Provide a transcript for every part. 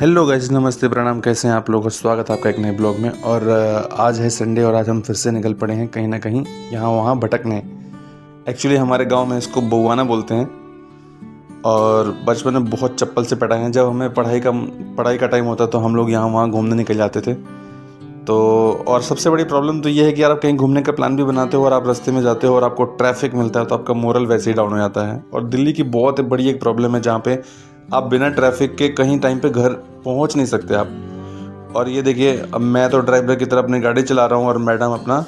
Hello guys, नमस्ते, प्रणाम। कैसे हैं आप लोग? स्वागत है आपका एक नए ब्लॉग में। और आज है संडे और आज हम फिर से निकल पड़े हैं कहीं ना कहीं यहाँ वहाँ भटकने। एक्चुअली हमारे गांव में इसको बउआना बोलते हैं और बचपन में बहुत चप्पल से पटाए हैं। जब हमें पढ़ाई का टाइम होता तो हम लोग यहाँ वहाँ घूमने निकल जाते थे। तो और सबसे बड़ी प्रॉब्लम तो ये है कि यार आप कहीं घूमने का प्लान भी बनाते हो और आप रास्ते में जाते हो और आपको ट्रैफिक मिलता है तो आपका मोरल वैसे ही डाउन हो जाता है। और दिल्ली की बहुत बड़ी एक प्रॉब्लम है जहाँ पे आप बिना ट्रैफिक के कहीं टाइम पे घर पहुँच नहीं सकते आप। और ये देखिए, अब मैं तो ड्राइवर की तरह अपनी गाड़ी चला रहा हूँ और मैडम अपना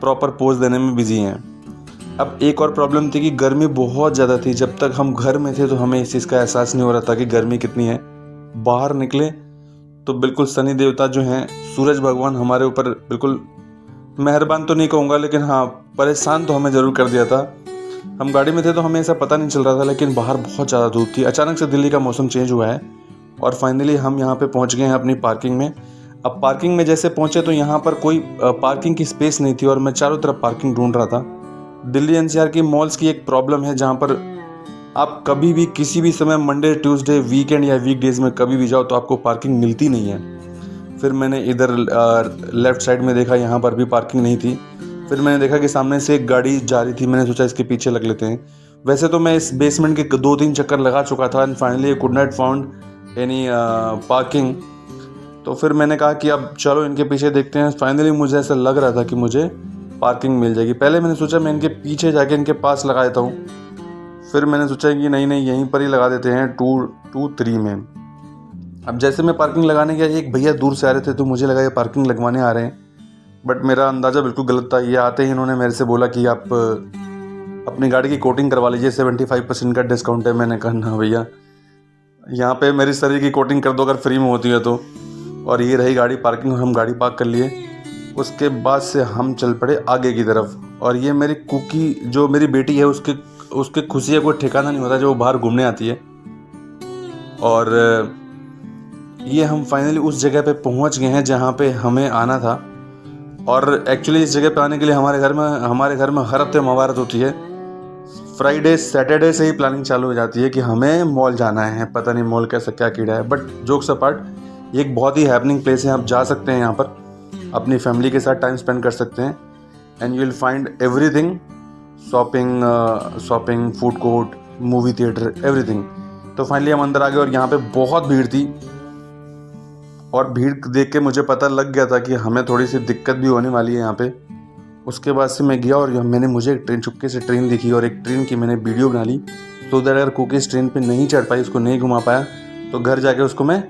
प्रॉपर पोज देने में बिजी हैं। अब एक और प्रॉब्लम थी कि गर्मी बहुत ज़्यादा थी। जब तक हम घर में थे तो हमें इस चीज़ का एहसास नहीं हो रहा था कि गर्मी कितनी है। बाहर निकले तो बिल्कुल शनि देवता जो हैं, सूरज भगवान, हमारे ऊपर बिल्कुल मेहरबान तो नहीं कहूँगा लेकिन हाँ, परेशान तो हमें ज़रूर कर दिया था। हम गाड़ी में थे तो हमें ऐसा पता नहीं चल रहा था, लेकिन बाहर बहुत ज़्यादा धूप थी। अचानक से दिल्ली का मौसम चेंज हुआ है और फाइनली हम यहाँ पे पहुँच गए हैं अपनी पार्किंग में। अब पार्किंग में जैसे पहुँचे तो यहाँ पर कोई पार्किंग की स्पेस नहीं थी और मैं चारों तरफ पार्किंग ढूंढ रहा था। दिल्ली एनसीआर की मॉल्स की एक प्रॉब्लम है जहाँ पर आप कभी भी किसी भी समय, मंडे, ट्यूसडे, वीकेंड या वीकडेज में कभी भी जाओ तो आपको पार्किंग मिलती नहीं है। फिर मैंने इधर लेफ़्ट साइड में देखा, यहाँ पर भी पार्किंग नहीं थी। फिर मैंने देखा कि सामने से एक गाड़ी जा रही थी, मैंने सोचा इसके पीछे लग लेते हैं। वैसे तो मैं इस बेसमेंट के 2-3 चक्कर लगा चुका था and finally could not found any parking. तो फिर मैंने कहा कि अब चलो इनके पीछे देखते हैं। फाइनली मुझे ऐसा लग रहा था कि मुझे पार्किंग मिल जाएगी। पहले मैंने सोचा मैं इनके पीछे जाके इनके पास लगा देता हूँ। फिर मैंने सोचा कि नहीं यहीं पर ही लगा देते हैं 223 में। अब जैसे मैं पार्किंग लगाने गया, एक भैया दूर से आ रहे थे तो मुझे लगा ये पार्किंग लगवाने आ रहे हैं, बट मेरा अंदाज़ा बिल्कुल गलत था। ये आते ही इन्होंने मेरे से बोला कि आप अपनी गाड़ी की कोटिंग करवा लीजिए, 75% का डिस्काउंट है। मैंने कहा ना भैया, यहाँ पे मेरी शरीर की कोटिंग कर दो अगर फ्री में होती है तो। और ये रही गाड़ी पार्किंग, हम गाड़ी पार्क कर लिए। उसके बाद से हम चल पड़े आगे की तरफ। और ये मेरी कुकी जो मेरी बेटी है, उसके खुशी का कोई ठिकाना नहीं होता जो वो बाहर घूमने आती है। और ये हम फाइनली उस जगह पे पहुंच गए हैं जहाँ पे हमें आना था। और एक्चुअली इस जगह पे आने के लिए हमारे घर में हर हफ्ते मुबारक होती है। फ्राइडे सैटरडे से ही प्लानिंग चालू हो जाती है कि हमें मॉल जाना है। पता नहीं मॉल कैसा क्या कीड़ा है, बट जोक्स अपार्ट, ये एक बहुत ही हैपनिंग प्लेस है। आप जा सकते हैं यहाँ पर, अपनी फैमिली के साथ टाइम स्पेंड कर सकते हैं and you will find everything, shopping, food court, movie theatre, everything. तो फाइनली हम अंदर आ गए और यहाँ पे बहुत भीड़ थी और भीड़ देख के मुझे पता लग गया था कि हमें थोड़ी सी दिक्कत भी होने वाली है यहाँ पे। उसके बाद से मैं गया और मुझे एक ट्रेन, चुपके से ट्रेन दिखी और एक ट्रेन की मैंने वीडियो बना ली। तो दैट अगर कुकीज़ ट्रेन पे नहीं चढ़ पाई, उसको नहीं घुमा पाया, तो घर जाके उसको मैं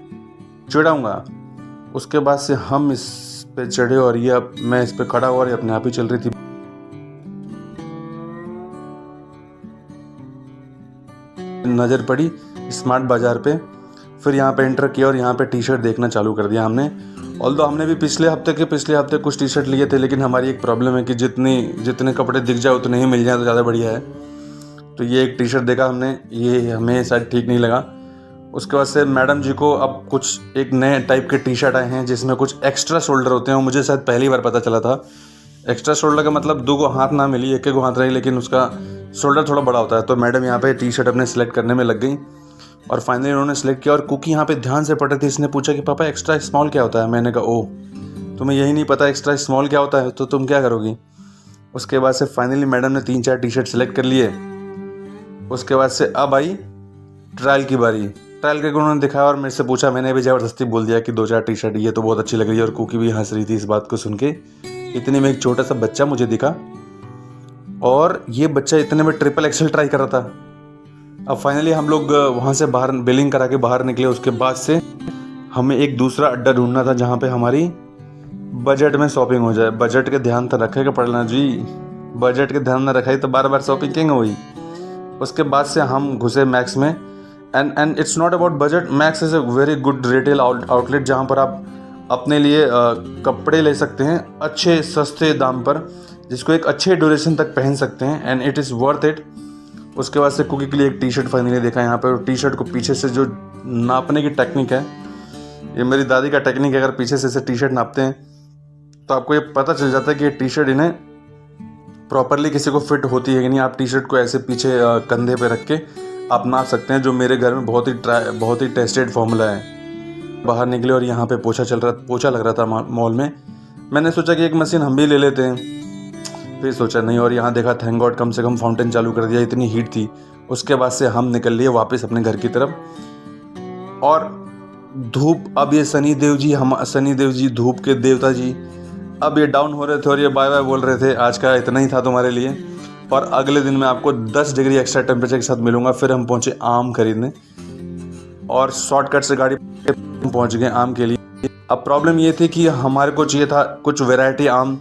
चिढ़ाऊँगा। उसके बाद से हम इस पे चढ़े और ये अब मैं इस पे खड़ा हुआ और ये अपने आप ही चल रही थी। नज़र पड़ी स्मार्ट बाज़ार पे। फिर यहाँ पे एंटर किया और यहाँ पे टी शर्ट देखना चालू कर दिया हमने। ऑल्दो हमने भी पिछले हफ्ते कुछ टी शर्ट लिए थे, लेकिन हमारी एक प्रॉब्लम है कि जितने कपड़े दिख जाए उतने ही मिल जाए तो ज़्यादा बढ़िया है। तो ये एक टी शर्ट देखा हमने, ये हमें शायद ठीक नहीं लगा। उसके बाद से मैडम जी को अब कुछ एक नए टाइप के टी शर्ट आए हैं जिसमें कुछ एक्स्ट्रा शोल्डर होते हैं। मुझे शायद पहली बार पता चला था। एक्स्ट्रा शोल्डर का मतलब 2 हाथ ना मिली, 1 हाथ रही, लेकिन उसका शोल्डर थोड़ा बड़ा होता है। तो मैडम यहाँ पे टी शर्ट अपने सेलेक्ट करने में लग गई और फाइनली उन्होंने सेलेक्ट किया। और कुकी यहाँ पे ध्यान से पढ़ रही थी। इसने पूछा कि पापा एक्स्ट्रा स्मॉल क्या होता है? मैंने कहा ओह, तुम्हें यही नहीं पता एक्स्ट्रा स्मॉल क्या होता है, तो तुम क्या करोगी? उसके बाद से फाइनली मैडम ने 3-4 टी शर्ट सेलेक्ट कर लिए। उसके बाद से अब आई ट्रायल की बारी। ट्रायल करके उन्होंने दिखाया और मेरे से पूछा। मैंने भी ज़बरदस्ती बोल दिया कि 2-4 टी शर्ट ये तो बहुत अच्छी लग रही है। और कुकी भी हंस रही थी इस बात को सुन के। इतने में एक छोटा सा बच्चा मुझे दिखा और ये बच्चा इतने में ट्रिपल एक्सल ट्राई कर रहा था। अब फाइनली हम लोग वहाँ से बाहर बिलिंग करा के बाहर निकले। उसके बाद से हमें एक दूसरा अड्डा ढूंढना था जहाँ पे हमारी बजट में शॉपिंग हो जाए। बजट के ध्यान तो रखेगा पड़ना जी, बजट के ध्यान न रखाई तो बार बार शॉपिंग क्यों हुई। उसके बाद से हम घुसे मैक्स में and it's not about budget. Max is a very good retail outlet जहाँ पर आप अपने लिए कपड़े ले सकते हैं अच्छे सस्ते दाम पर, जिसको एक अच्छे ड्यूरेशन तक पहन सकते हैं and it is worth it. उसके बाद से कुकी के लिए एक टी शर्ट फाइनली देखा यहाँ पर। टी शर्ट को पीछे से जो नापने की टेक्निक है, ये मेरी दादी का टेक्निक है। अगर पीछे से टी शर्ट नापते हैं तो आपको ये पता चल जाता है कि ये टी शर्ट इन्हें प्रॉपरली किसी को फिट होती है कि नहीं। आप टी शर्ट को ऐसे पीछे कंधे पे रख के आप नाप सकते हैं, जो मेरे घर में बहुत ही टेस्टेड फॉर्मूला है। बाहर निकले और यहाँ पे पोछा लग रहा था मॉल में। मैंने सोचा कि एक मशीन हम भी ले लेते हैं, फिर सोचा नहीं, और यहाँ देखा थैंक गॉड कम से कम फाउंटेन चालू कर दिया, इतनी हीट थी। उसके बाद से हम निकल लिए वापस अपने घर की तरफ। और धूप, अब ये शनि देव जी धूप के देवता जी अब ये डाउन हो रहे थे और ये बाय बाय बोल रहे थे, आज का इतना ही था तुम्हारे लिए, और अगले दिन मैं आपको 10 डिग्री एक्स्ट्रा टेम्परेचर के साथ मिलूंगा। फिर हम पहुंचे आम खरीदने और शॉर्टकट से गाड़ी पहुंच गए आम के लिए। अब प्रॉब्लम ये थी कि हमारे को चाहिए था कुछ वैरायटी आम।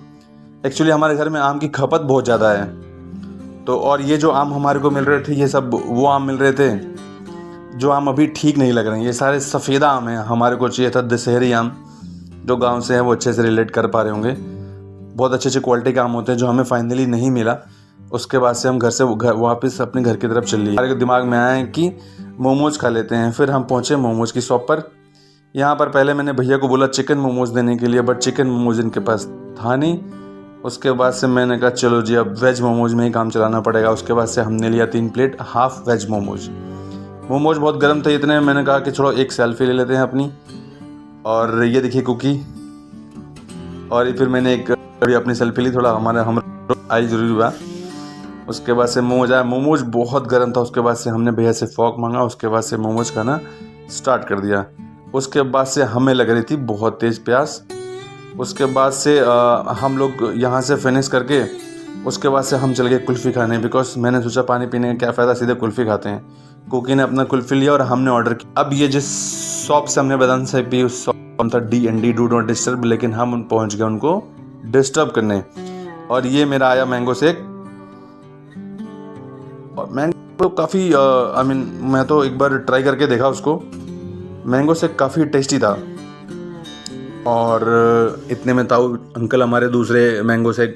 एक्चुअली हमारे घर में आम की खपत बहुत ज़्यादा है, तो और ये जो आम हमारे को मिल रहे थे ये सब वो आम मिल रहे थे जो आम अभी ठीक नहीं लग रहे हैं। ये सारे सफ़ेदा आम हैं। हमारे को चाहिए था दशहरी आम, जो गांव से हैं वो अच्छे से रिलेट कर पा रहे होंगे। बहुत अच्छे क्वालिटी के आम होते हैं, जो हमें फाइनली नहीं मिला। उसके बाद से हम घर से वापस अपने घर की तरफ चल लिए। हमारे दिमाग में आया कि मोमोज़ खा लेते हैं। फिर हम पहुँचे मोमोज़ की शॉप पर। यहाँ पर पहले मैंने भैया को बोला चिकन मोमोज़ देने के लिए, बट चिकन मोमोज़ इनके पास था नहीं। उसके बाद से मैंने कहा चलो जी अब वेज मोमोज़ में ही काम चलाना पड़ेगा। उसके बाद से हमने लिया 3 plate half veg momos. Momos बहुत गर्म थे, इतने मैंने कहा कि चलो एक सेल्फी ले लेते हैं अपनी। और ये देखिए कुकी, और फिर मैंने एक अपनी सेल्फी ली, थोड़ा हम आई ज़रूरी हुआ। उसके बाद से मोमोज आया, मोमोज बहुत गर्म था। उसके बाद से हमने भैया से फॉक मांगा, उसके बाद से मोमोज खाना स्टार्ट कर दिया। उसके बाद से हमें लग रही थी बहुत तेज़ प्यास। उसके बाद से हम लोग यहाँ से फिनिश करके उसके बाद से हम चल गए कुल्फ़ी खाने, बिकॉज मैंने सोचा पानी पीने का क्या फ़ायदा, सीधे कुल्फ़ी खाते हैं। कुकी ने अपना कुल्फ़ी लिया और हमने ऑर्डर किया। अब ये जिस शॉप से हमने बदान से पी उस शॉप था DND डू नॉट डिस्टर्ब, लेकिन हम पहुँच गए उनको डिस्टर्ब करने। और ये मेरा आया मैंगो शेक। और मैंगो काफ़ी मैं तो एक बार ट्राई करके देखा उसको। मैंगो शेक काफ़ी टेस्टी था। और इतने में ताऊ अंकल हमारे दूसरे मैंगो शेक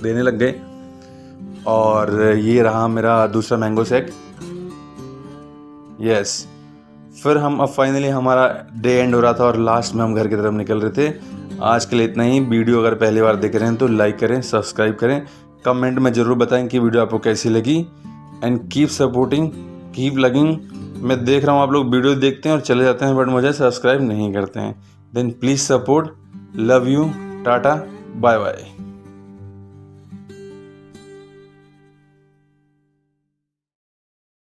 देने लग गए, और ये रहा मेरा दूसरा मैंगो शेक। यस, फिर हम अब फाइनली हमारा डे एंड हो रहा था और लास्ट में हम घर की तरफ निकल रहे थे। आज के लिए इतना ही। वीडियो अगर पहली बार देख रहे हैं तो लाइक करें, सब्सक्राइब करें, कमेंट में ज़रूर बताएं कि वीडियो आपको कैसी लगी। And keep supporting, keep logging. मैं देख रहा हूँ आप लोग वीडियो देखते हैं और चले जाते हैं, बट मुझे सब्सक्राइब नहीं करते हैं। Then please support. Love you, tata, bye bye.